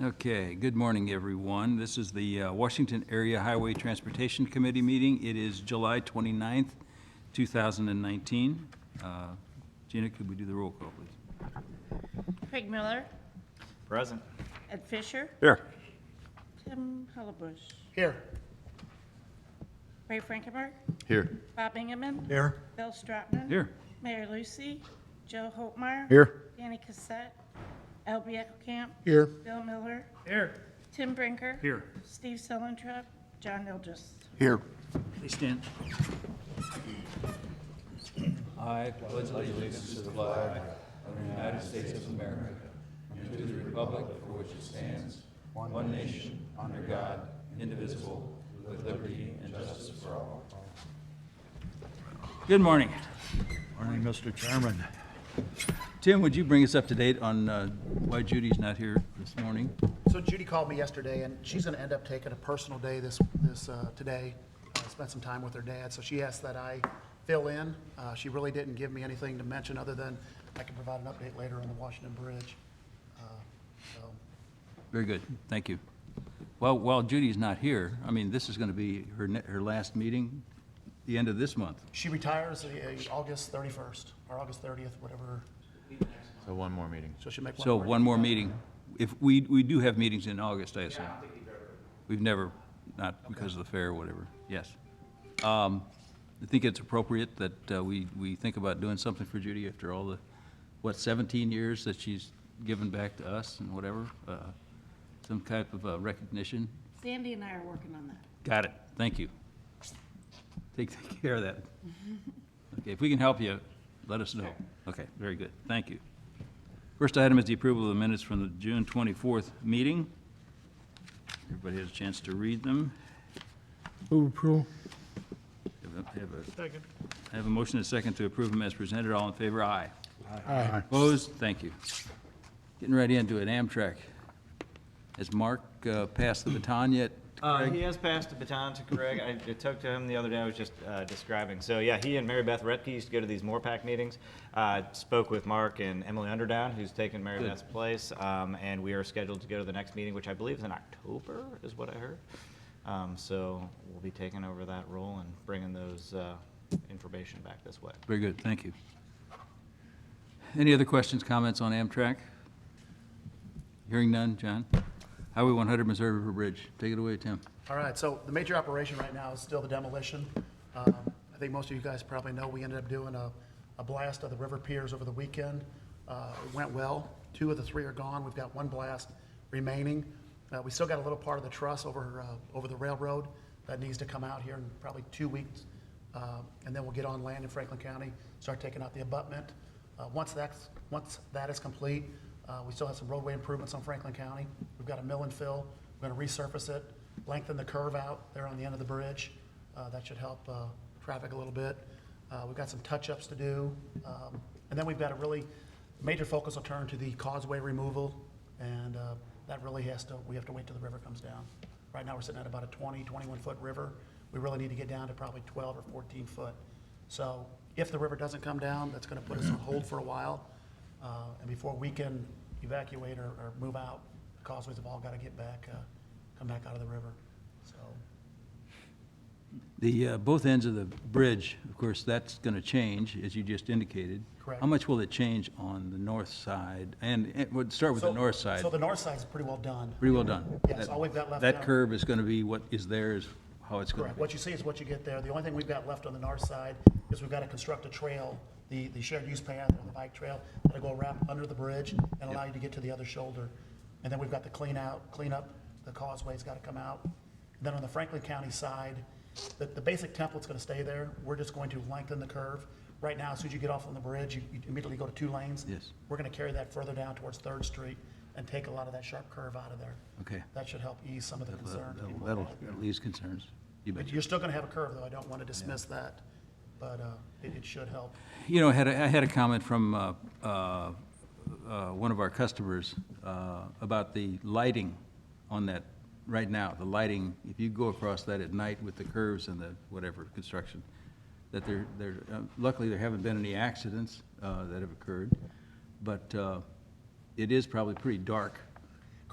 Okay, good morning, everyone. This is the Washington Area Highway Transportation Committee meeting. It is July 29th, 2019. Gina, could we do the roll call, please? Craig Miller, Present. Ed Fisher, Here. Tim Hullabush, Here. Ray Frankenberg, Here. Bob Ingeman, Here. Bill Stratman, Here. Mayor Lucy, Joe Holtmeyer, Here. Danny Cassette, Albie Eckelkamp, Here. Bill Miller, Here. Tim Brinker, Here. Steve Sillentrop, John Ilgis. Here. Please stand. I pledge allegiance to the flag of the United States of America and to the republic for which it stands, one nation, under God, indivisible, with liberty and justice for all. Good morning. Morning, Mr. Chairman. Tim, would you bring us up to date on why Judy's not here this morning? So Judy called me yesterday, and she's going to end up taking a personal day today, spend some time with her dad. So she asked that I fill in. She really didn't give me anything to mention other than I can provide an update later on the Washington Bridge. Very good, thank you. Well, while Judy's not here, I mean, this is going to be her last meeting, the end of this month. She retires August 31st, or August 30th, whatever, So one more meeting. so she'll make one So more. one more meeting. If we do have meetings in August, I assume. We've never, not because of the fair or whatever, yes. I think it's appropriate that we think about doing something for Judy after all the, 17 years that she's given back to us and whatever, some type of recognition. Sandy and I are working on that. Got it, thank you. Take care of that. Okay, if we can help you, let us know. Okay, very good, thank you. First item is the approval of the minutes from the June 24th meeting. Everybody has a chance to read them. Move approval. I have a motion and a second to approve them as presented. All in favor, aye. Aye. Opposed? Thank you. Getting right into it, Amtrak. Has Mark passed the baton yet? He has passed the baton to Craig. I talked to him the other day. I was just describing. So yeah, he and Mary Beth Retke used to go to these MORPAC meetings. Spoke with Mark and Emily Underdown, who's taken Mary Good. Beth's place, and we are scheduled to go to the next meeting, which I believe is in October, is what I heard. So we'll be taking over that role and bringing those information back this way. Very good, thank you. Any other questions, comments on Amtrak? Hearing none, John? Highway 100 Missouri River Bridge. Take it away, Tim. All right, so the major operation right now is still the demolition. I think most of you guys probably know we ended up doing a blast of the river piers over the weekend. It went well. 2 of the 3 are gone. We've got 1 blast remaining. We still got a little part of the truss over the railroad that needs to come out here in probably 2 weeks. And then we'll get on land in Franklin County, start taking out the abutment. Once that is complete, we still have some roadway improvements on Franklin County. We've got a mill and fill. We're going to resurface it, lengthen the curve out there on the end of the bridge. That should help traffic a little bit. We've got some touch-ups to do. And then we've got a really major focus will turn to the causeway removal. And that really we have to wait till the river comes down. Right now, we're sitting at about a 21-foot river. We really need to get down to probably 12 or 14 foot. So if the river doesn't come down, that's going to put us on hold for a while. And before we can evacuate or move out, the causeways have all got to get back, come back out of the river. So The both ends of the bridge, of course, that's going to change, as you just indicated. Correct. How much will it change on the north side? And we'll start with the north side. So the north side is pretty well done. Pretty well done. Yes, all we've got left That now- curve is going to be what is there, is how it's going to Correct. be. What you see is what you get there. The only thing we've got left on the north side is we've got to construct a trail, the shared use path or the bike trail, that'll go wrap under the bridge and allow you to get to the other shoulder. And then we've got to clean up, the causeway's got to come out. And then on the Franklin County side, the basic template's going to stay there. We're just going to lengthen the curve. Right now, as soon as you get off on the bridge, you immediately go to 2 lanes. Yes. We're going to carry that further down towards 3rd Street and take a lot of that sharp curve out of there. Okay. That should help ease some of the concerns. people That'll have. ease concerns. You bet. But you're still going to have a curve, though. I don't want to dismiss that, but it should help. You know, I had a comment from one of our customers about the lighting on that right now. The lighting, if you go across that at night with the curves and the whatever construction, that luckily there haven't been any accidents that have occurred, but it is probably pretty dark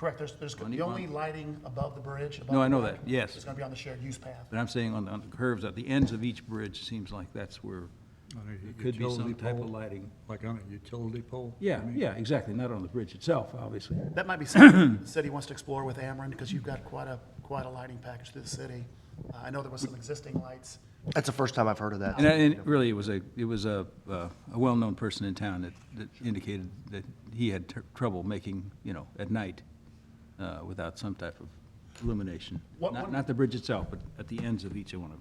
Correct, there's, On the- the only lighting above the bridge. above No, I the know dock, that, yes. is gonna be on the shared use path. But I'm saying on the curves at the ends of each bridge, seems like that's where there could be some type of lighting. Like on a utility pole? Yeah, yeah, exactly, not on the bridge itself, obviously. That might be something the city wants to explore with Ameren, because you've got quite a lighting package through the city. I know there was some existing lights. That's the first time I've heard of that. And really, it was a well-known person in town that indicated that he had trouble making, at night, without some type of illumination. What- Not the bridge itself, but at the ends of each one of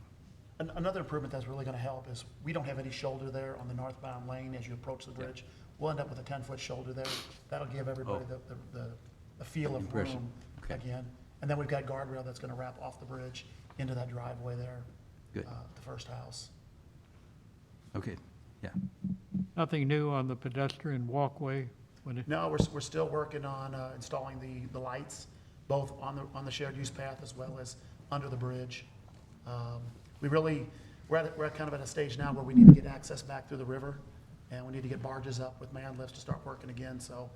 them. Another improvement that's really gonna help is, we don't have any shoulder there on the northbound lane as you approach the bridge. We'll end up with a 10-foot shoulder there. That'll give everybody the feel of Impression. room Okay. again. And then we've got guardrail that's gonna wrap off the bridge into that driveway there. Good. The first house. Okay, yeah. Nothing new on the pedestrian walkway when it, No, we're still working on installing the lights, both on the shared use path as well as under the bridge. We're at kind of at a stage now where we need to get access back through the river, and we need to get barges up with man lifts to start working again, so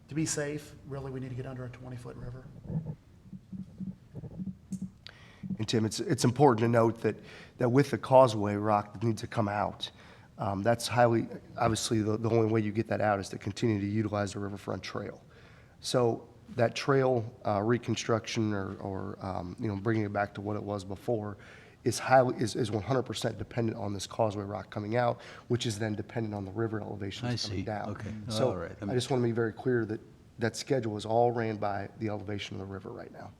to be safe, really, we need to get under a 20-foot river. And Tim, it's important to note that with the causeway rock that needs to come out, that's highly, obviously, the only way you get that out is to continue to utilize the riverfront trail. So that trail reconstruction or bringing it back to what it was before is 100% dependent on this causeway rock coming out, which is then dependent on the river elevations I coming see. down. Okay. So All right. I just want to be very clear that that schedule is all ran by the elevation of the river right now,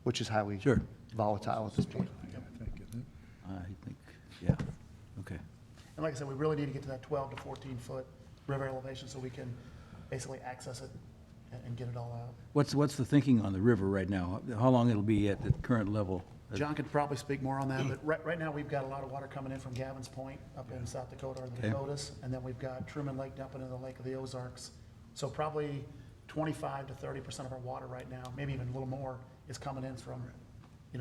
which is highly Sure. volatile at this point. I think, isn't it? I think, yeah, okay. And like I said, we really need to get to that 12 to 14-foot river elevation so we can basically access it and get it all out. What's the thinking on the river right now? How long it'll be at the current level? John could probably speak more on that, but right now, we've got a lot of water coming in from Gavin's Point up in South Dakota or the Okay. Dakotas, and then we've got Truman Lake dumping into the Lake of the Ozarks. So probably 25 to 30% of our water right now, maybe even a little more, is coming in from,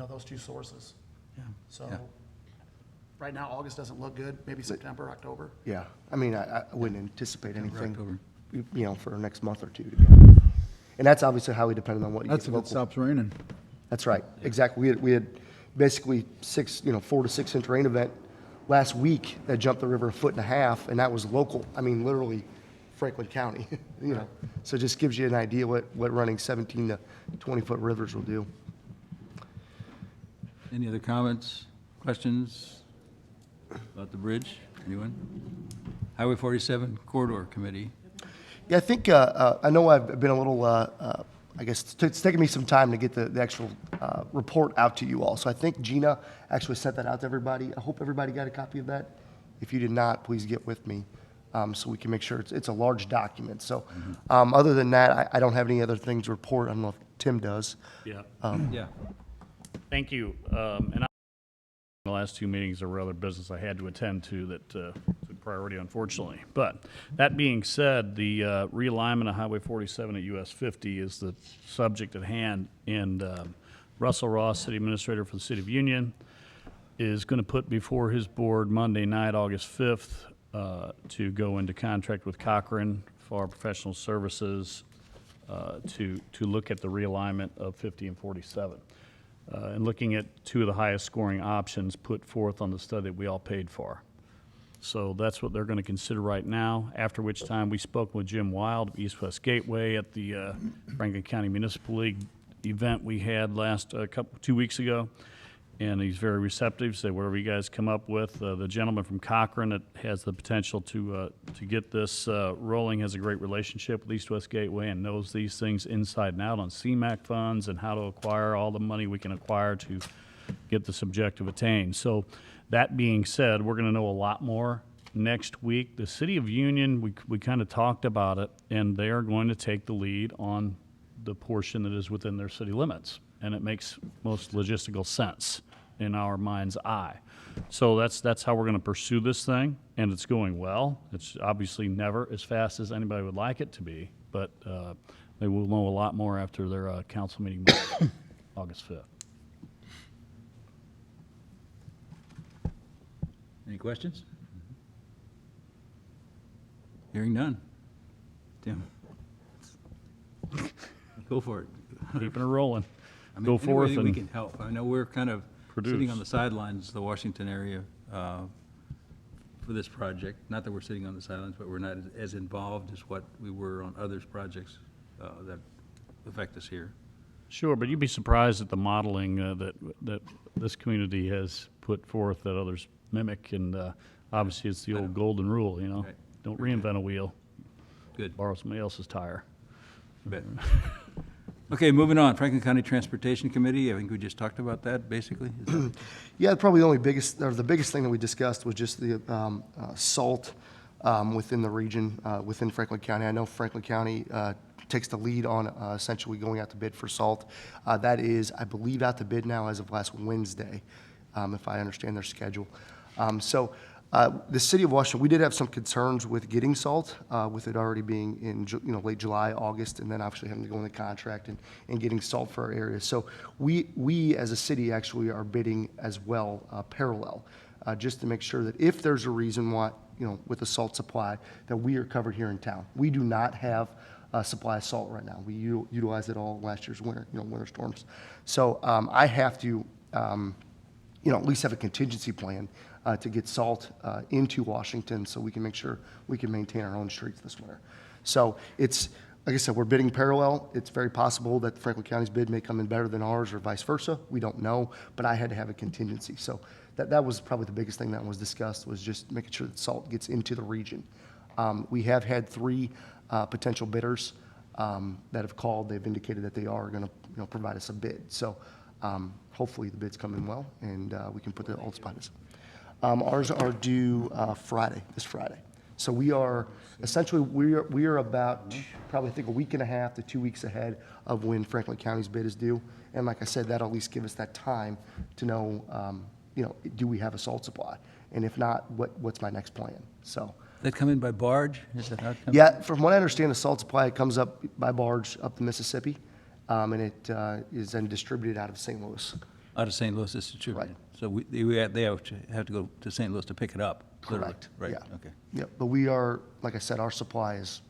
those two sources. Yeah. So, Yeah. right now, August doesn't look good, maybe September, October. Yeah, I mean, I wouldn't anticipate anything, October. for the next month or two, to be honest. And that's obviously highly dependent on what you get That's if it local. stops raining. That's right, exactly. We had basically 4 to 6 inch rain event last week that jumped the river 1.5 feet, and that was local. I mean, literally Franklin County, So it just gives you an idea what running 17 to 20-foot rivers will do. Any other comments, questions about the bridge? Anyone? Highway 47 Corridor Committee. Yeah, I think, I know I've been a little, I guess, it's taken me some time to get the actual report out to you all. So I think Gina actually sent that out to everybody. I hope everybody got a copy of that. If you did not, please get with me so we can make sure it's a large document. So other than that, I don't have any other things to report. I don't know if Tim does. Yeah, Yeah. thank you. The last two meetings there were other business I had to attend to that took priority, unfortunately. But that being said, the realignment of Highway 47 at US 50 is the subject at hand. And Russell Ross, City Administrator for the City of Union, is going to put before his board Monday night, August 5th, to go into contract with Cochrane for our professional services to look at the realignment of 50 and 47. And looking at two of the highest scoring options put forth on the study that we all paid for. So that's what they're going to consider right now, after which time we spoke with Jim Wild of East West Gateway at the Franklin County Municipal League event we had 2 weeks ago. And he's very receptive, said whatever you guys come up with. The gentleman from Cochrane that has the potential to get this rolling has a great relationship with East West Gateway and knows these things inside and out on CMAQ funds and how to acquire all the money we can acquire to get this objective attained. So that being said, we're going to know a lot more next week. The City of Union, we kind of talked about it, and they are going to take the lead on the portion that is within their city limits. And it makes most logistical sense in our mind's eye. So that's how we're going to pursue this thing, and it's going well. It's obviously never as fast as anybody would like it to be, but they will know a lot more after their council meeting August 5th. Any questions? Hearing none. Tim? Go for it. keeping it rolling. I mean, Go any forth way that we and can help. I know we're kind of sitting produce. on the sidelines, the Washington area, for this project. Not that we're sitting on the sidelines, but we're not as involved as what we were on others projects that affect us here. Sure, but you'd be surprised at the modeling that this community has put forth that others mimic, and obviously it's the old golden rule, you know? Right. Don't reinvent a wheel, Good. borrow somebody else's tire. Bet. Okay, moving on. Franklin County Transportation Committee, I think we just talked about that, basically. Is that- Yeah, probably the only biggest, or the biggest thing that we discussed was just the salt within the region, within Franklin County. I know Franklin County takes the lead on essentially going out to bid for salt. That is, I believe, out to bid now as of last Wednesday, if I understand their schedule. So the city of Washington, we did have some concerns with getting salt, with it already being in, late July, August, and then obviously having to go in the contract and getting salt for our area. So we as a city actually are bidding as well, parallel, just to make sure that if there's a reason why, with the salt supply, that we are covered here in town. We do not have a supply of salt right now. We utilized it all last year's winter, winter storms. So I have to, at least have a contingency plan to get salt into Washington so we can make sure we can maintain our own streets this winter. So it's, like I said, we're bidding parallel. It's very possible that Franklin County's bid may come in better than ours or vice versa. We don't know, but I had to have a contingency. So that was probably the biggest thing that was discussed, was just making sure that salt gets into the region. We have had 3 potential bidders that have called. They've indicated that they are going to provide us a bid. So hopefully the bids come in well, and we can put the old spot. Ours are due this Friday. So we are, essentially, we are about, probably I think a week and a half to 2 weeks ahead of when Franklin County's bid is due. And like I said, that'll at least give us that time to know, do we have a salt supply? And if not, what's my next plan? So. That come in by barge? Is that how it comes? Yeah, from what I understand, the salt supply comes up by barge up the Mississippi, and it is then distributed out of St. Louis. Out of St. Louis, it's distributed. Right. So they have to go to St. Louis to pick it up? literally. Correct. Right, Yeah. okay. Yep, but we are, like I said, our supply is,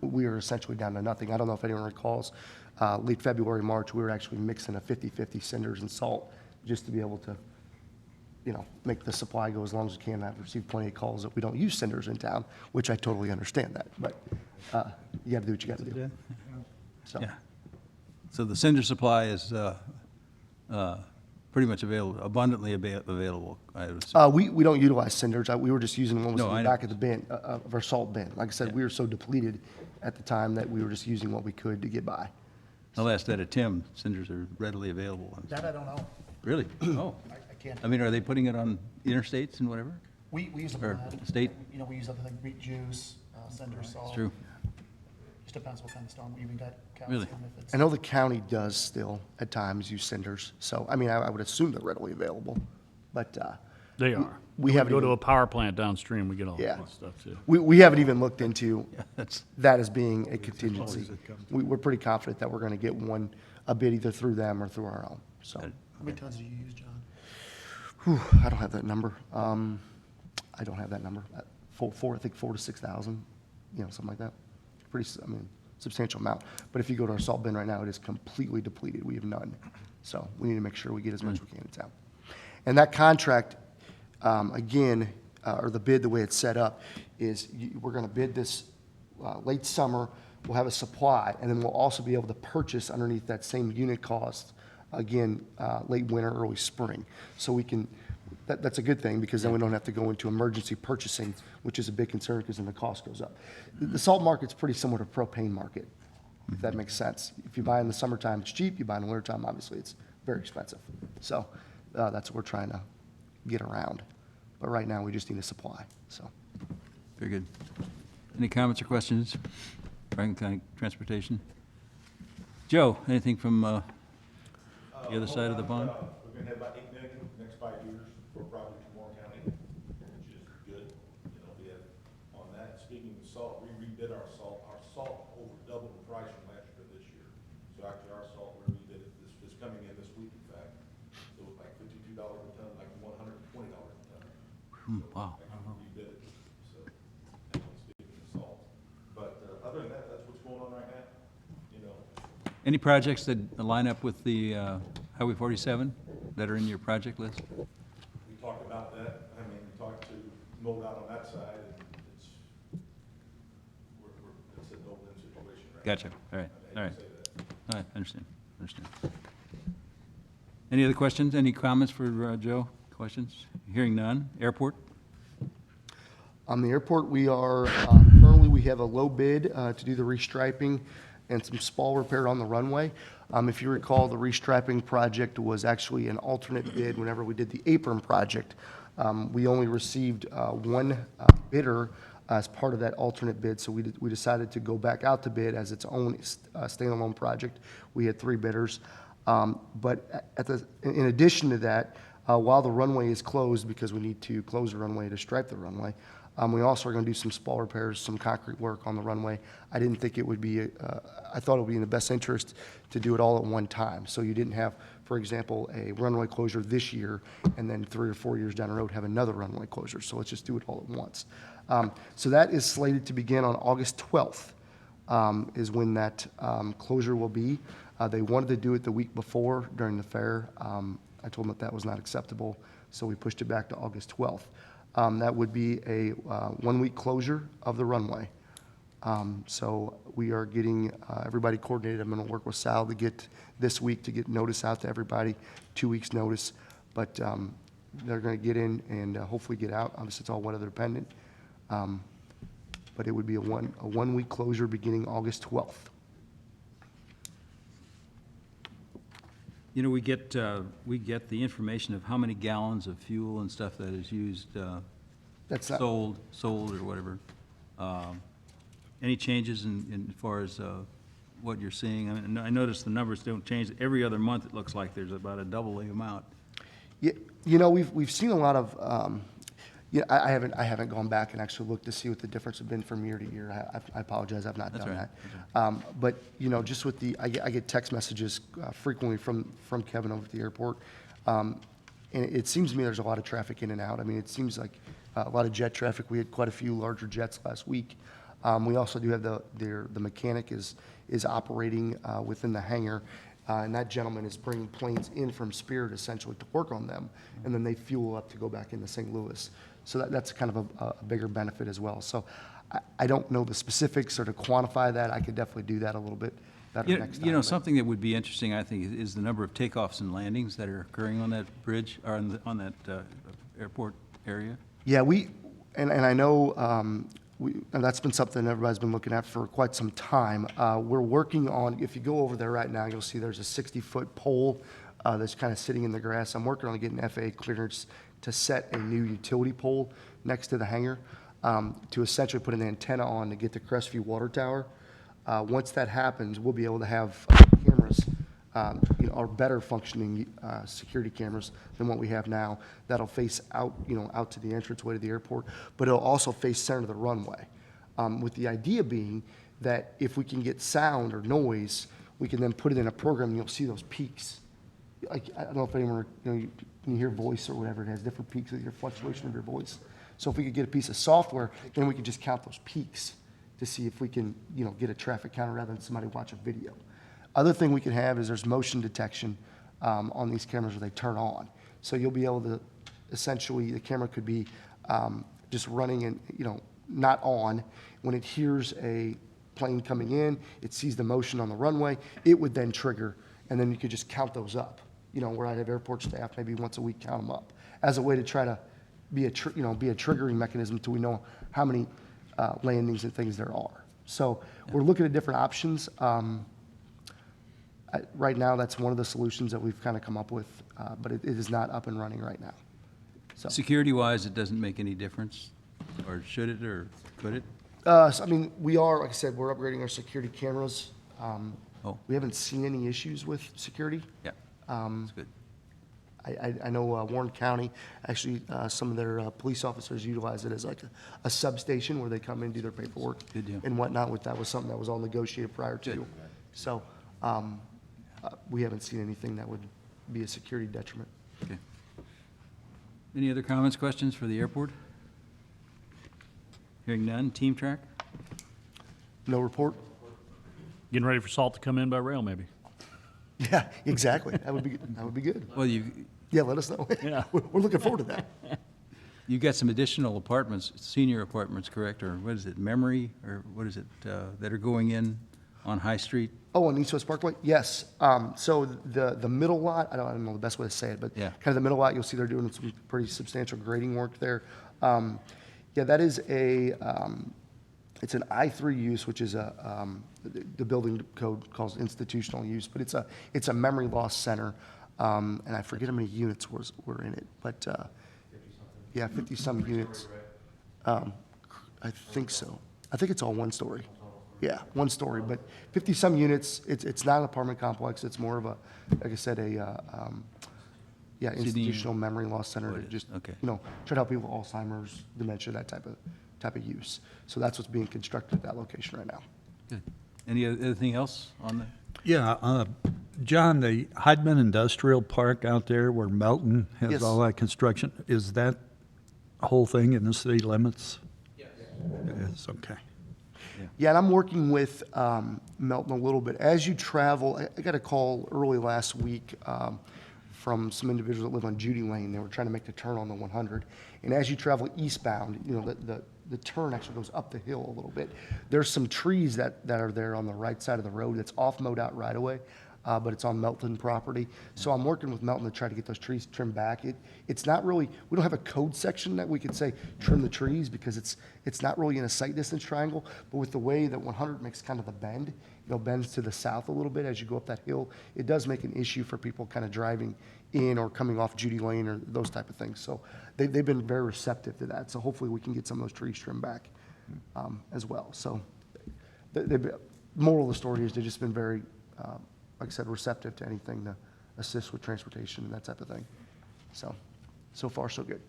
we are essentially down to nothing. I don't know if anyone recalls, late February, March, we were actually mixing a 50/50 cinders and salt just to be able to, make the supply go as long as we can. I've received plenty of calls that we don't use cinders in town, which I totally understand that, but you got to do what you got to do. So, Yeah. So the cinder supply is pretty much available, abundantly available, I would assume. we don't utilize cinders. We were just using what was No, in I the know. back of the bin, of our salt bin. Like I said, we were so depleted at the time that we were just using what we could to get by. I'll ask that of Tim, cinders are readily available. That I don't know. Really? Oh. I can't. I mean, are they putting it on interstates and whatever? We use a Or blend. state? We use other things, beet juice, cinder salt. It's true. Just depends what kind of storm. We even got Really? calcium if it's. I know the county does still at times use cinders, so, I mean, I would assume they're readily available, but, They are. we When haven't Go to even- a power plant downstream, we get all Yeah. that stuff too. we haven't even looked into Yeah, that's, that as being a contingency. We're pretty confident that we're gonna get a bid either through them or through our own, so. How many tons do you use, John? Whew, I don't have that number. I don't have that number. I think 4,000 to 6,000, something like that. Substantial amount. But if you go to our salt bin right now, it is completely depleted. We have none. So we need to make sure we get as much as we can in town. And that contract, again, or the bid, the way it's set up, is we're going to bid this late summer. We'll have a supply, and then we'll also be able to purchase underneath that same unit cost, again, late winter, early spring. So we can, that's a good thing, because then we don't have to go into emergency purchasing, which is a big concern, because then the cost goes up. The salt market's pretty similar to propane market, if that makes sense. If you buy in the summertime, it's cheap. You buy in the wintertime, obviously, it's very expensive. So that's what we're trying to get around. But right now, we just need a supply, so. very good. Any comments or questions? Franklin County Transportation? Joe, anything from the other side of the bond? We're gonna have about $8 million in the next 5 years for projects in Warren County, which is good. We have on that. Speaking of salt, we redid our salt. Our salt over doubled the price from last year to this year. So actually, our salt, we redid it, this is coming in this week, in fact. So it was like $52 a ton, like $120 a ton. Wow. Actually, we redid it, so, speaking of salt. But other than that, that's what's going on right now. Any projects that line up with the Highway 47 that are in your project list? We talked about that, I mean, we talked to MoDOT on that side, and it's, it's a no-win situation right now. Gotcha, all right, I all hate right. to say that. All right, understand. Any other questions, any comments for Joe? Questions? Hearing none. Airport? On the airport, we are, currently, we have a low bid to do the restriping and some spall repair on the runway. If you recall, the restriping project was actually an alternate bid whenever we did the apron project. We only received one bidder as part of that alternate bid, so we decided to go back out to bid as its own standalone project. We had 3 bidders. But in addition to that, while the runway is closed, because we need to close the runway to stripe the runway, we also are going to do some spall repairs, some concrete work on the runway. I didn't think it would be, I thought it would be in the best interest to do it all at one time. So you didn't have, for example, a runway closure this year, and then 3 or 4 years down the road have another runway closure. So let's just do it all at once. So that is slated to begin on August 12th, is when that closure will be. They wanted to do it the week before during the fair. I told them that was not acceptable, so we pushed it back to August 12th. That would be a 1-week closure of the runway. So we are getting everybody coordinated. I'm going to work with Sal to get this week to get notice out to everybody, 2 weeks' notice. But they're going to get in and hopefully get out. Obviously, it's all weather dependent. But it would be a 1-week closure beginning August 12th. You know, we get the information of how many gallons of fuel and stuff that is used, That's not- sold or whatever. Any changes in as far as what you're seeing? I mean, I noticed the numbers don't change. Every other month, it looks like there's about a double the amount. Yeah, you know, we've seen a lot of, yeah, I haven't gone back and actually looked to see what the difference has been from year to year. I apologize, I've not That's done right, that. But, you know, just with I get text messages frequently from Kevin over at the airport. And it seems to me there's a lot of traffic in and out. I mean, it seems like a lot of jet traffic. We had quite a few larger jets last week. We also do have the mechanic is operating within the hangar. And that gentleman is bringing planes in from Spirit essentially to work on them, and then they fuel up to go back into St. Louis. So that's kind of a bigger benefit as well. So I don't know the specifics or to quantify that. I could definitely do that a little bit better next time. You know, but- something that would be interesting, I think, is the number of takeoffs and landings that are occurring on that bridge, or on that airport area. Yeah, and I know, and that's been something everybody's been looking at for quite some time. We're working on, if you go over there right now, you'll see there's a 60-foot pole that's kind of sitting in the grass. I'm working on getting FAA clearance to set a new utility pole next to the hangar to essentially put an antenna on to get the Crestview Water Tower. Once that happens, we'll be able to have cameras, you know, or better functioning security cameras than what we have now. That'll face out, you know, out to the entranceway to the airport, but it'll also face center of the runway. With the idea being that if we can get sound or noise, we can then put it in a program and you'll see those peaks. Like, I don't know if anyone, you know, when you hear voice or whatever, it has different peaks with your fluctuation of your voice. So if we could get a piece of software, then we could just count those peaks to see if we can, you know, get a traffic counter rather than somebody watch a video. Other thing we can have is there's motion detection on these cameras where they turn on. So you'll be able to, essentially, the camera could be just running and, you know, not on. When it hears a plane coming in, it sees the motion on the runway, it would then trigger, and then you could just count those up. You know, where I'd have airport staff maybe once a week count them up as a way to try to be a triggering mechanism till we know how many landings and things there are. So we're looking at different options. Right now, that's one of the solutions that we've kind of come up with, but it is not up and running right now. So, Security-wise, it doesn't make any difference, or should it, or could it? so, I mean, we are, like I said, we're upgrading our security cameras. Oh. We haven't seen any issues with security. Yeah, that's good. I know Warren County, actually, some of their police officers utilize it as like a substation where they come in, do their paperwork Good deal. and whatnot. That was something that was all negotiated prior to. Good. So we haven't seen anything that would be a security detriment. Okay. Any other comments, questions for the airport? Hearing none. Team track? No report? Getting ready for salt to come in by rail, maybe. Yeah, exactly. That would be, that would be good. Well, Yeah, let us know. Yeah. We're looking forward to that. you've got some additional apartments, senior apartments, correct? Or what is it, Memory, or what is it, that are going in on High Street? Oh, on East West Parkway? Yes. So the middle lot, I don't know the best way to say it, but Yeah. kind of the middle lot, you'll see they're doing some pretty substantial grading work there. Yeah, that is it's an I3 use, which is the building code calls institutional use, but it's a memory loss center. And I forget how many units were in it, but, yeah, 50-some units. I think so. I think it's all one story. Yeah, one story, but 50-some units. It's not an apartment complex. It's more of a, like I said, yeah, institutional memory loss center Oh, it to is. just, Okay. try to help people with Alzheimer's, dementia, that type of use. So that's what's being constructed at that location right now. Good. Any anything else on that? Yeah, John, the Heidman Industrial Park out there where Melton Yes. has all that construction, is that whole thing in the city limits? Yes. It is, okay. Yeah, and I'm working with Melton a little bit. As you travel, I got a call early last week from some individuals that live on Judy Lane. They were trying to make the turn on the 100. And as you travel eastbound, the turn actually goes up the hill a little bit. There's some trees that are there on the right side of the road. It's off MoDOT right away, but it's on Melton property. So I'm working with Melton to try to get those trees trimmed back. It's not really, we don't have a code section that we could say trim the trees because it's not really in a sight distance triangle, but with the way that 100 makes kind of the bend, bends to the south a little bit as you go up that hill, it does make an issue for people kind of driving in or coming off Judy Lane or those type of things. So they've been very receptive to that. So hopefully we can get some of those trees trimmed back as well. So the moral of the story is they've just been very, like I said, receptive to anything to assist with transportation and that type of thing. So far, so good.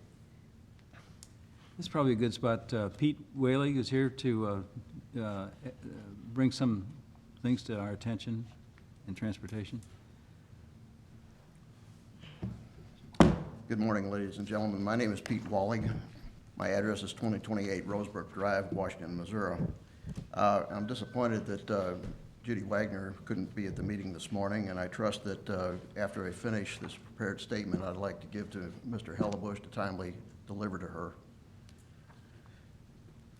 This is probably a good spot. Pete Whaley is here to bring some things to our attention in transportation. Good morning, ladies and gentlemen. My name is Pete Wallig. My address is 2028 Rosebrook Drive, Washington, Missouri. I'm disappointed that Judy Wagner couldn't be at the meeting this morning, and I trust that after I finish this prepared statement, I'd like to give to Mr. Hellebush to timely deliver to her.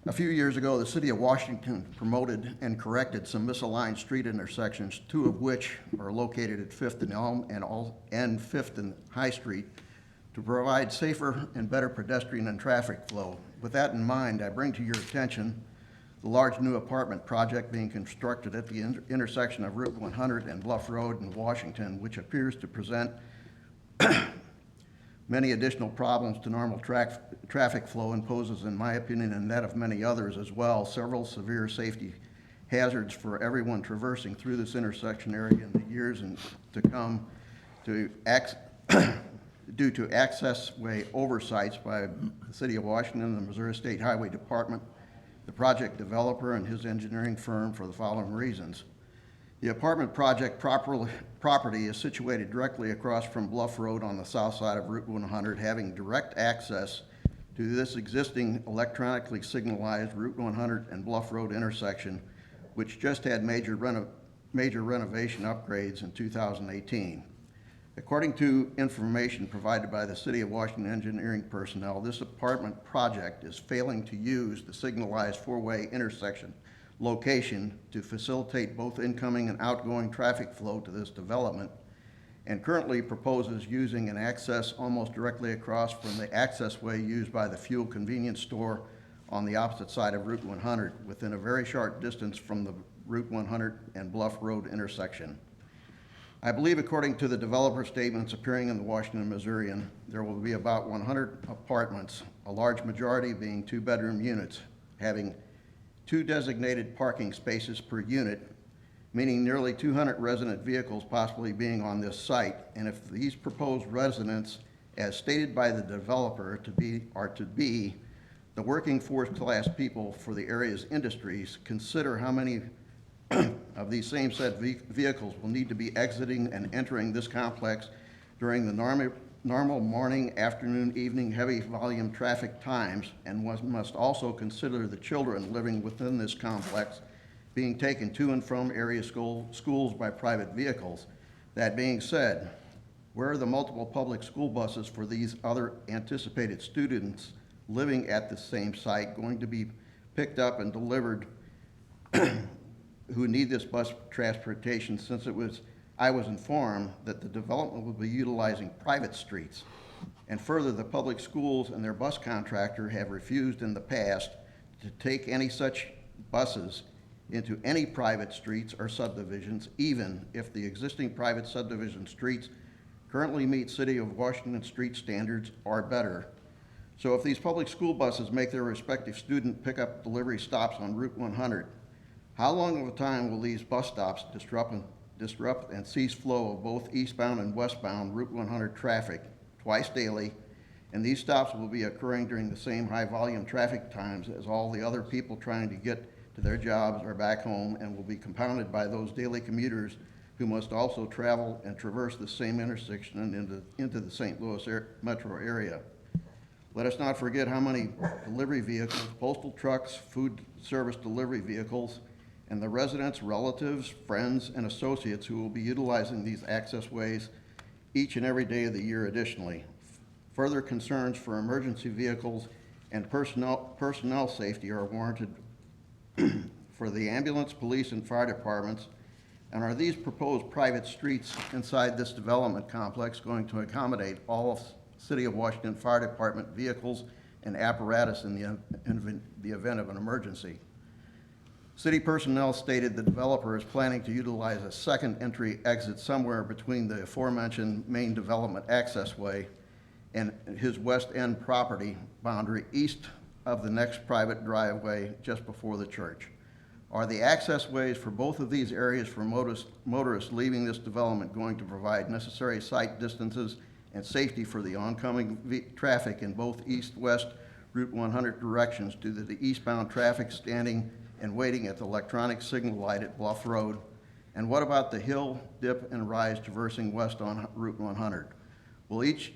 A few years ago, the city of Washington promoted and corrected some misaligned street intersections, two of which are located at 5th and Elm and 5th and High Street, to provide safer and better pedestrian and traffic flow. With that in mind, I bring to your attention the large new apartment project being constructed at the intersection of Route 100 and Bluff Road in Washington, which appears to present many additional problems to normal traffic flow and poses, in my opinion, and that of many others as well, several severe safety hazards for everyone traversing through this intersection area in the years to come due to access way oversights by the City of Washington, the Missouri State Highway Department, the project developer, and his engineering firm for the following reasons. The apartment project property is situated directly across from Bluff Road on the south side of Route 100, having direct access to this existing electronically signalized Route 100 and Bluff Road intersection, which just had major renovation upgrades in 2018. According to information provided by the City of Washington engineering personnel, this apartment project is failing to use the signalized four-way intersection location to facilitate both incoming and outgoing traffic flow to this development, and currently proposes using an access almost directly across from the access way used by the fuel convenience store on the opposite side of Route 100, within a very short distance from the Route 100 and Bluff Road intersection. I believe, according to the developer statements appearing in the Washington Missourian, there will be about 100 apartments, a large majority being two-bedroom units, having 2 designated parking spaces per unit, meaning nearly 200 resident vehicles possibly being on this site. And if these proposed residents, as stated by the developer, are to be the working force class people for the area's industries, consider how many of these same set vehicles will need to be exiting and entering this complex during the normal morning, afternoon, evening, heavy volume traffic times, and one must also consider the children living within this complex being taken to and from area schools by private vehicles. That being said, where are the multiple public school buses for these other anticipated students living at the same site going to be picked up and delivered who need this bus transportation, since I was informed that the development will be utilizing private streets. And further, the public schools and their bus contractor have refused in the past to take any such buses into any private streets or subdivisions, even if the existing private subdivision streets currently meet City of Washington street standards or better. So if these public school buses make their respective student pickup delivery stops on Route 100, how long of a time will these bus stops disrupt and cease flow of both eastbound and westbound Route 100 traffic twice daily? And these stops will be occurring during the same high-volume traffic times as all the other people trying to get to their jobs or back home, and will be compounded by those daily commuters who must also travel and traverse the same intersection into the St. Louis metro area. Let us not forget how many delivery vehicles, postal trucks, food service delivery vehicles, and the residents, relatives, friends, and associates who will be utilizing these access ways each and every day of the year additionally. Further concerns for emergency vehicles and personnel safety are warranted for the ambulance, police, and fire departments. And are these proposed private streets inside this development complex going to accommodate all of City of Washington Fire Department vehicles and apparatus in the event of an emergency? City personnel stated the developer is planning to utilize a second entry exit somewhere between the aforementioned main development access way and his west end property boundary east of the next private driveway just before the church. Are the access ways for both of these areas for motorists leaving this development going to provide necessary sight distances and safety for the oncoming traffic in both east-west Route 100 directions due to the eastbound traffic standing and waiting at the electronic signal light at Bluff Road? And what about the hill, dip, and rise traversing west on Route 100? Will each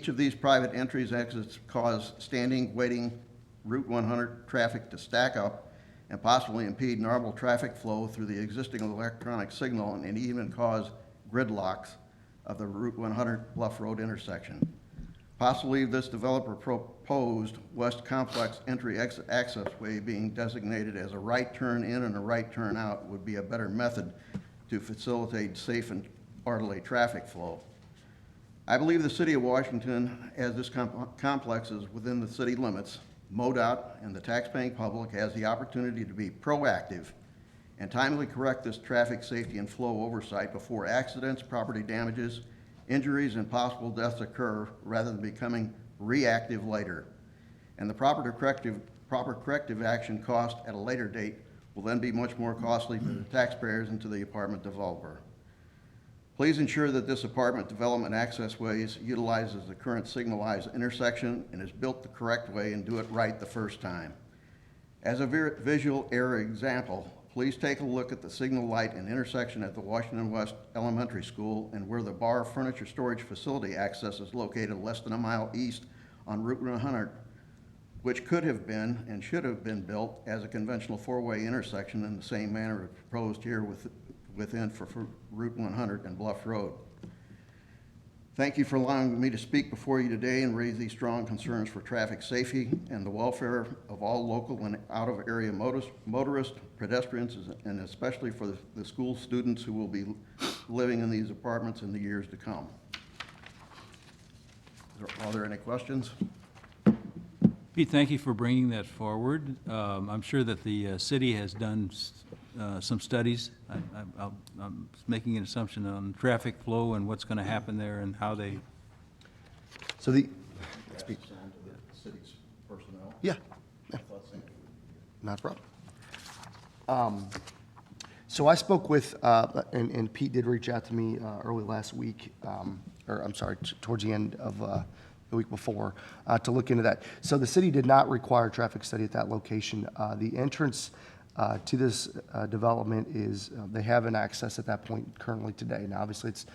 of these private entries exits cause standing, waiting Route 100 traffic to stack up and possibly impede normal traffic flow through the existing electronic signal and even cause gridlocks of the Route 100 Bluff Road intersection? Possibly this developer proposed West Complex entry exit access way being designated as a right turn in and a right turn out would be a better method to facilitate safe and orderly traffic flow. I believe the City of Washington, as this complex is within the city limits, MoDOT and the taxpaying public has the opportunity to be proactive and timely correct this traffic safety and flow oversight before accidents, property damages, injuries, and possible deaths occur, rather than becoming reactive later. And the proper corrective action cost at a later date will then be much more costly to the taxpayers and to the apartment developer. Please ensure that this apartment development access ways utilizes the current signalized intersection and is built the correct way, and do it right the first time. As a visual error example, please take a look at the signal light and intersection at the Washington West Elementary School and where the bar furniture storage facility access is located less than a mile east on Route 100, which could have been and should have been built as a conventional four-way intersection in the same manner as proposed here within for Route 100 and Bluff Road. Thank you for allowing me to speak before you today and raise these strong concerns for traffic safety and the welfare of all local and out-of-area motorists, pedestrians, and especially for the school students who will be living in these apartments in the years to come. Are there any questions? Pete, thank you for bringing that forward. I'm sure that the city has done some studies. I'm making an assumption on traffic flow and what's going to happen there and how they, So the, Speak to the city's personnel. yeah, not a problem. So I spoke with, and Pete did reach out to me early last week, or I'm sorry, towards the end of the week before, to look into that. So the city did not require a traffic study at that location. The entrance to this development is, they have an access at that point currently today. Now, obviously, it's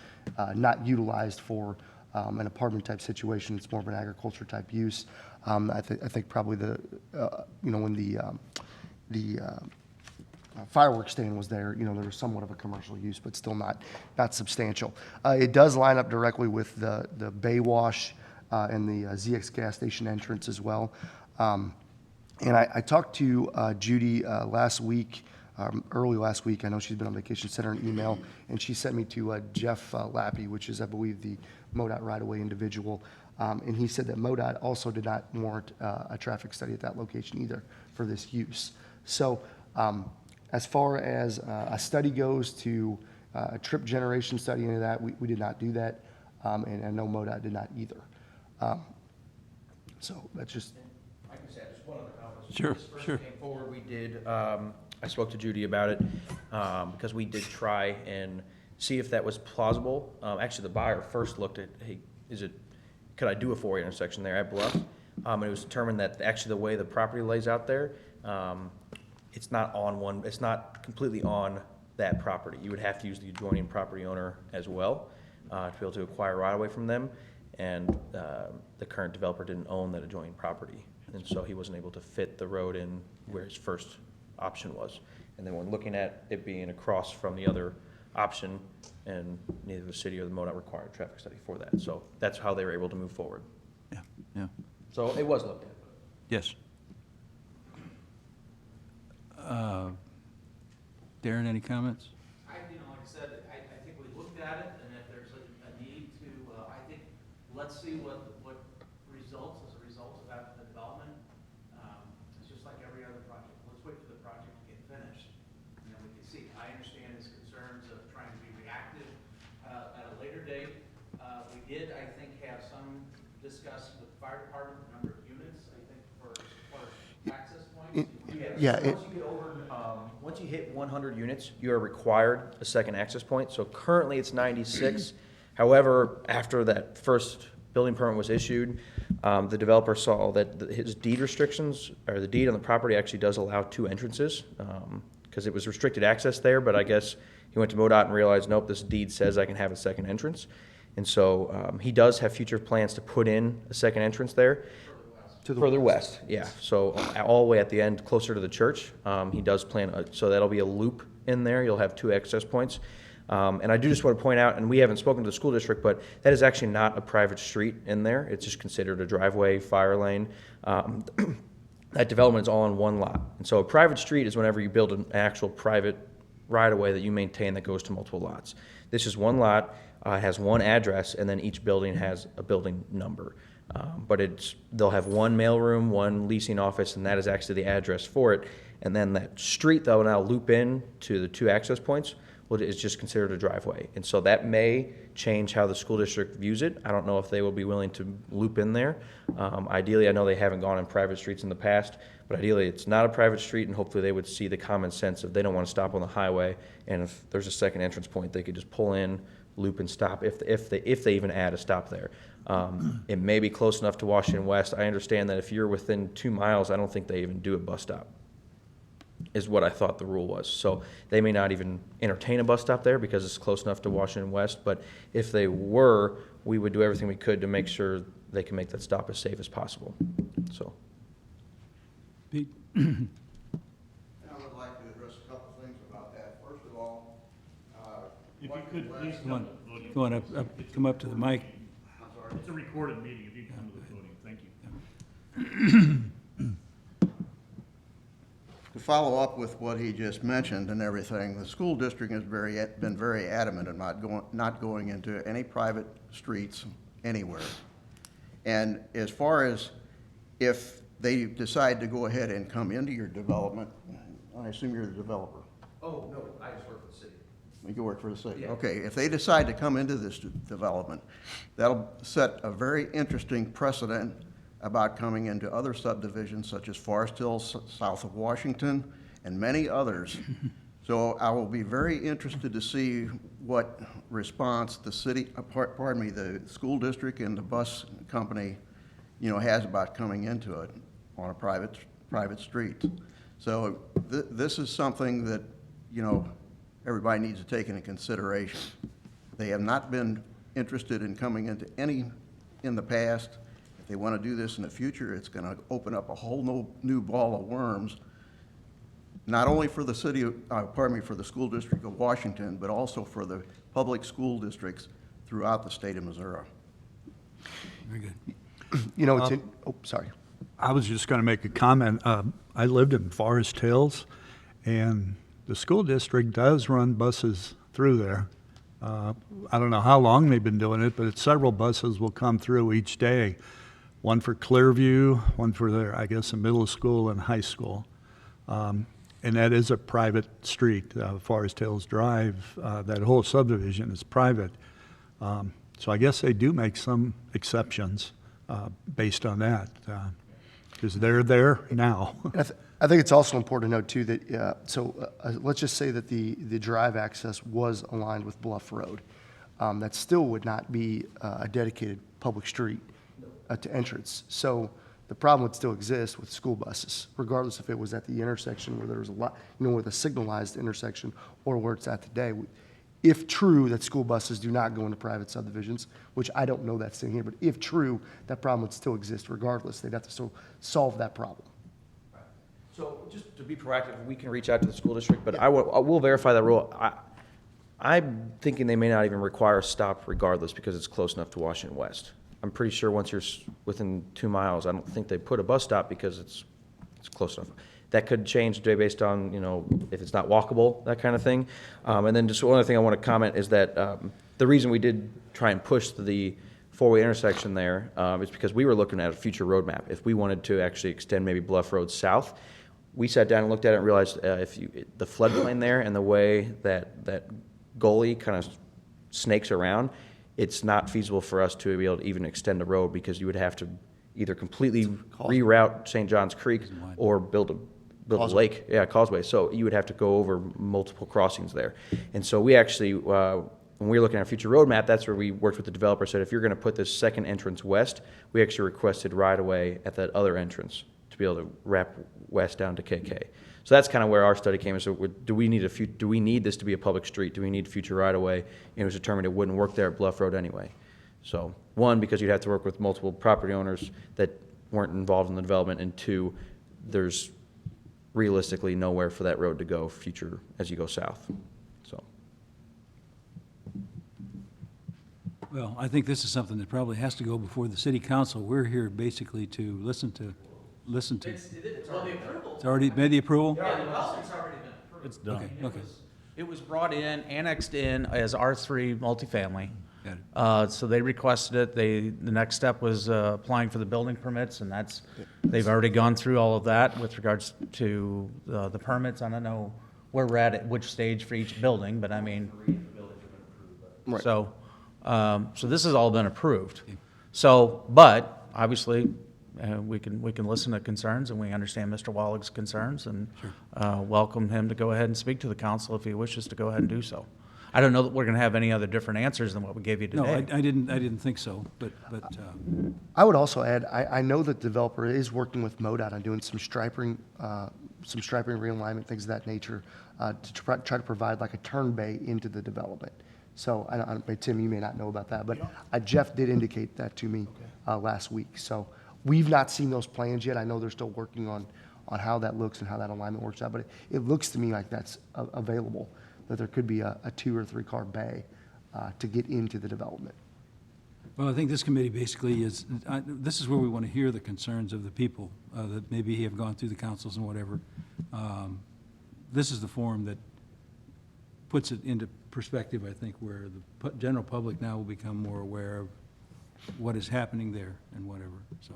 not utilized for an apartment type situation. It's more of an agriculture type use. I think probably the, when the fireworks stand was there, you know, there was somewhat of a commercial use, but still not substantial. It does line up directly with the Bay Wash and the ZX gas station entrance as well. And I talked to Judy last week, early last week. I know she's been on vacation, sent her an email, and she sent me to Jeff Lappy, which is, I believe, the MoDOT right-of-way individual. And he said that MoDOT also did not warrant a traffic study at that location either for this use. So as far as a study goes to a trip generation study into that, we did not do that. And I know MoDOT did not either. So that's just, I can say just one other comment. Sure, When this first sure. came forward, we did, I spoke to Judy about it, because we did try and see if that was plausible. Actually, the buyer first looked at, hey, could I do a four-way intersection there at Bluff? And it was determined that actually the way the property lays out there, it's not completely on that property. You would have to use the adjoining property owner as well, to be able to acquire right-of-way from them. And the current developer didn't own that adjoining property. And so he wasn't able to fit the road in where his first option was. And then when looking at it being across from the other option, and neither the city or the MoDOT required a traffic study for that. So that's how they were able to move forward. Yeah, yeah, So it was looked at. yes. Darren, any comments? Like I said, I think we looked at it, and if there's a need to, I think, let's see what results as a result of that development. It's just like every other project. Let's wait for the project to get finished, and then we can see. I understand his concerns of trying to be reactive at a later date. We did, I think, have some discuss with the fire department, the number of units, I think, for access points. yeah. Once you hit 100 units, you are required a second access point. So currently it's 96. However, after that first building permit was issued, the developer saw that his deed restrictions, or the deed on the property actually does allow two entrances, because it was restricted access there, but I guess he went to MoDOT and realized, nope, this deed says I can have a second entrance. And so he does have future plans to put in a second entrance there. Further west, yeah. So all the way at the end, closer to the church, he does plan, so that'll be a loop in there. You'll have two access points. And I do just want to point out, and we haven't spoken to the school district, but that is actually not a private street in there. It's just considered a driveway, fire lane. That development is all on one lot. And so a private street is whenever you build an actual private right-of-way that you maintain that goes to multiple lots. This is one lot, has one address, and then each building has a building number. But they'll have one mailroom, one leasing office, and that is actually the address for it. And then that street, though, now loop in to the two access points, is just considered a driveway. And so that may change how the school district views it. I don't know if they will be willing to loop in there. Ideally, I know they haven't gone on private streets in the past, but ideally it's not a private street, and hopefully they would see the common sense of they don't want to stop on the highway, and if there's a second entrance point, they could just pull in, loop and stop if they even add a stop there. It may be close enough to Washington West. I understand that if you're within 2 miles, I don't think they even do a bus stop, is what I thought the rule was. So they may not even entertain a bus stop there because it's close enough to Washington West, but if they were, we would do everything we could to make sure they can make that stop as safe as possible. So. Pete? I would like to address a couple things about that. First of all, If you could please Come on, go on come up to the mic. It's a recorded meeting. If you come to the podium, thank you. to follow up with what he just mentioned and everything, the school district has been very adamant about not going into any private streets anywhere. And as far as if they decide to go ahead and come into your development, I assume you're the developer. Oh, no, I just work for the city. You work for the city? Yeah. Okay, if they decide to come into this development, that'll set a very interesting precedent about coming into other subdivisions such as Forest Hills, south of Washington, and many others. So I will be very interested to see what response the city, the school district and the bus company, has about coming into it on a private street. So this is something that, everybody needs to take into consideration. They have not been interested in coming into any in the past. If they want to do this in the future, it's going to open up a whole new ball of worms not only for the city, for the school district of Washington, but also for the public school districts throughout the state of Missouri. Very good. You know, sorry. I was just going to make a comment. I lived in Forest Hills, and the school district does run buses through there. I don't know how long they've been doing it, but several buses will come through each day. One for Clearview, one for their, I guess, a middle school and high school. And that is a private street, Forest Hills Drive. That whole subdivision is private. So I guess they do make some exceptions based on that, because they're there now. I think it's also important to note too that, let's just say that the drive access was aligned with Bluff Road. That still would not be a dedicated public street to entrance. So the problem would still exist with school buses, regardless if it was at the intersection where there was a lot, where the signalized intersection or where it's at today. If true that school buses do not go into private subdivisions, which I don't know that's in here, but if true, that problem would still exist regardless. They'd have to still solve that problem. So just to be proactive, we can reach out to the school district, but I will verify that rule. I'm thinking they may not even require a stop regardless because it's close enough to Washington West. I'm pretty sure once you're within 2 miles, I don't think they put a bus stop because it's close enough. That could change today based on, if it's not walkable, that kind of thing. And then just one other thing I want to comment is that the reason we did try and push the four-way intersection there is because we were looking at a future roadmap. If we wanted to actually extend maybe Bluff Road south, we sat down and looked at it and realized the floodplain there and the way that gully kind of snakes around, it's not feasible for us to be able to even extend the road because you would have to either completely reroute St. John's Creek or build a lake, causeway. So you would have to go over multiple crossings there. And so we actually, when we were looking at our future roadmap, that's where we worked with the developer, said if you're going to put this second entrance west, we actually requested right away at that other entrance to be able to wrap west down to KK. So that's kind of where our study came. So do we need this to be a public street? Do we need future right of way? And it was determined it wouldn't work there at Bluff Road anyway. So one, because you'd have to work with multiple property owners that weren't involved in the development, and two, there's realistically nowhere for that road to go future as you go south. So. Well, I think this is something that probably has to go before the city council. We're here basically to listen to. It's already made the approval? Yeah, the development's already been approved. It's done. Okay. It was brought in, annexed in as R3 multifamily. Got it. So they requested it. The next step was applying for the building permits, and they've already gone through all of that with regards to the permits. I don't know where we're at which stage for each building, but I mean, Right. so this has all been approved. So, but obviously, we can listen to concerns, and we understand Mr. Wallig's concerns, and welcome him to go ahead and speak to the council if he wishes to go ahead and do so. I don't know that we're going to have any other different answers than what we gave you today. No, I didn't think so, but I would also add, I know that the developer is working with MoDOT on doing some striping realignment, things of that nature, to try to provide like a turn bay into the development. So, Tim, you may not know about that, but Jeff did indicate that to me last week. So we've not seen those plans yet. I know they're still working on how that looks and how that alignment works out, but it looks to me like that's available, that there could be a 2 or 3 car bay to get into the development. well, I think this committee basically is, this is where we want to hear the concerns of the people that maybe have gone through the councils and whatever. This is the forum that puts it into perspective, I think, where the general public now will become more aware of what is happening there and whatever. So,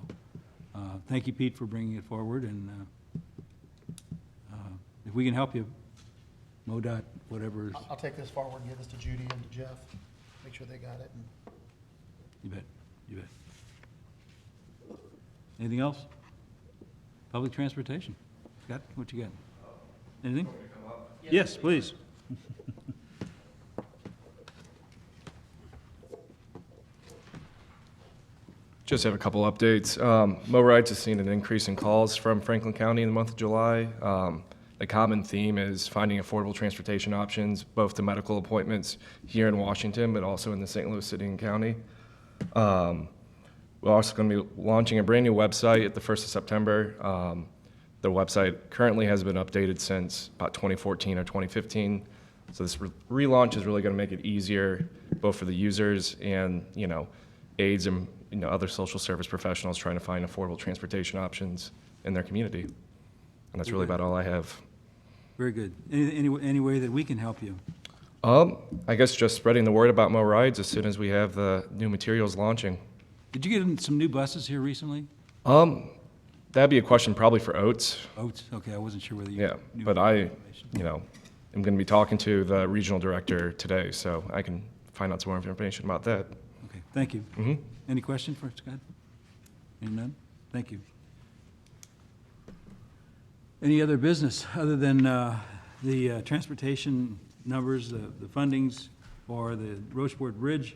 thank you, Pete, for bringing it forward, and if we can help you, MoDOT, whatever. I'll take this forward and give this to Judy and to Jeff, make sure they got it. You bet, you bet. Anything else? Public transportation. Scott, what you got? Anything? Yes, please. Just have a couple updates. Mo Rides has seen an increase in calls from Franklin County in the month of July. The common theme is finding affordable transportation options, both to medical appointments here in Washington, but also in the St. Louis City and County. We're also going to be launching a brand new website at the 1st of September. The website currently has been updated since about 2014 or 2015. So this relaunch is really going to make it easier both for the users and, aides and, other social service professionals trying to find affordable transportation options in their community. And that's really about all I have. Very good. Any way that we can help you? I guess just spreading the word about Mo Rides as soon as we have the new materials launching. Did you get some new buses here recently? That'd be a question probably for Oates. Oates, okay, I wasn't sure whether you. Yeah, knew but that I, information. am going to be talking to the regional director today, so I can find out some more information about that. Okay, thank you. Mhm. Any question for Scott? Any none? Thank you. Any other business other than the transportation numbers, the fundings for the Rocheport Bridge?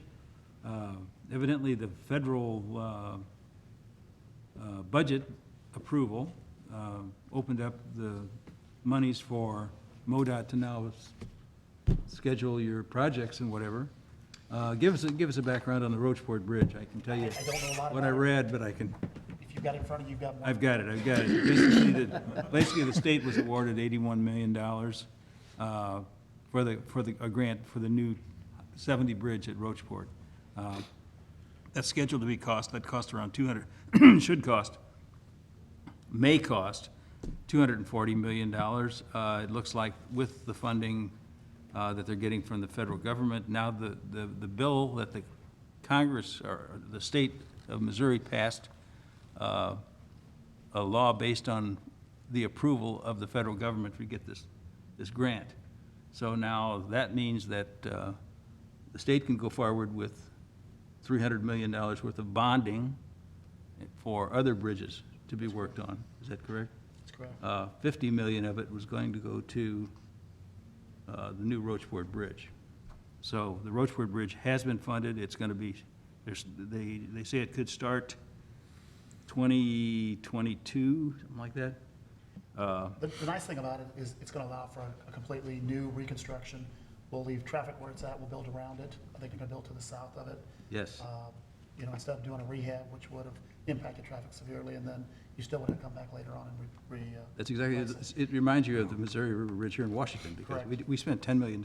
Evidently, the federal budget approval opened up the monies for MoDOT to now schedule your projects and whatever. Give us a background on the Rocheport Bridge. I can tell you I don't know a lot what I about it. read, but I can. If you've got it in front of you, you've got more. I've got it. Basically, the state was awarded $81 million for a grant for the new 70 bridge at Rocheport. That's scheduled to be that cost around 200, may cost $240 million. It looks like with the funding that they're getting from the federal government. Now, the bill that the Congress, or the state of Missouri passed, a law based on the approval of the federal government to get this grant. So now that means that the state can go forward with $300 million worth of bonding for other bridges to be worked on. Is that correct? That's correct. 50 million of it was going to go to the new Rocheport Bridge. So the Rocheport Bridge has been funded. It's going to be, they say it could start 2022, something like that. The nice thing about it is it's going to allow for a completely new reconstruction. We'll leave traffic where it's at, we'll build around it. I think they're going to build to the south of it. Yes. Instead of doing a rehab, which would have impacted traffic severely, and then you still would have come back later on and That's exactly, it reminds you of the Missouri River Bridge here in Washington, because we spent $10 million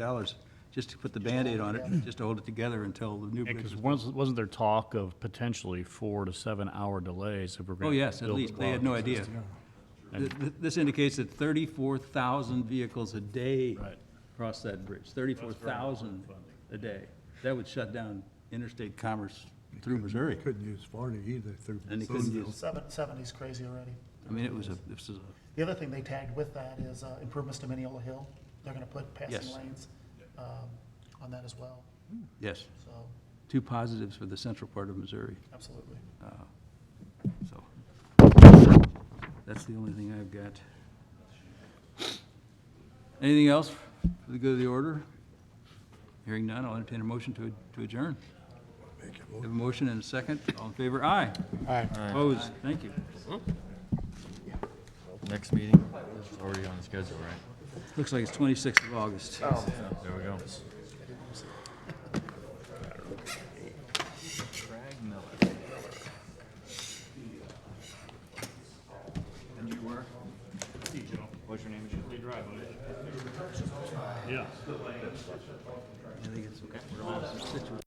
just to put the Band-Aid on it, just to hold it together until the new bridge was Because built. wasn't there talk of potentially 4 to 7 hour delays if we're going Oh, to yes, at least. They had no idea. This indicates that 34,000 vehicles a day Right. cross that bridge, 34,000 a day. That would shut down interstate commerce through Missouri. Couldn't use 40 either through. And they couldn't use, 70's crazy already. I mean, this is The other thing they tagged with that is improvements to Mineola Hill. They're going to put passing Yes. lanes on that as well. yes, So, two positives for the central part of Missouri. absolutely. So, that's the only thing I've got. Anything else for the good of the order? Hearing none, I'll entertain a motion to adjourn. Have a motion and a second. All in favor? Aye. Aye. Opposed? Thank you. Next meeting is already on the schedule, right? Looks like it's 26th of August. There we go. And you were? What's your name? Yeah. I think it's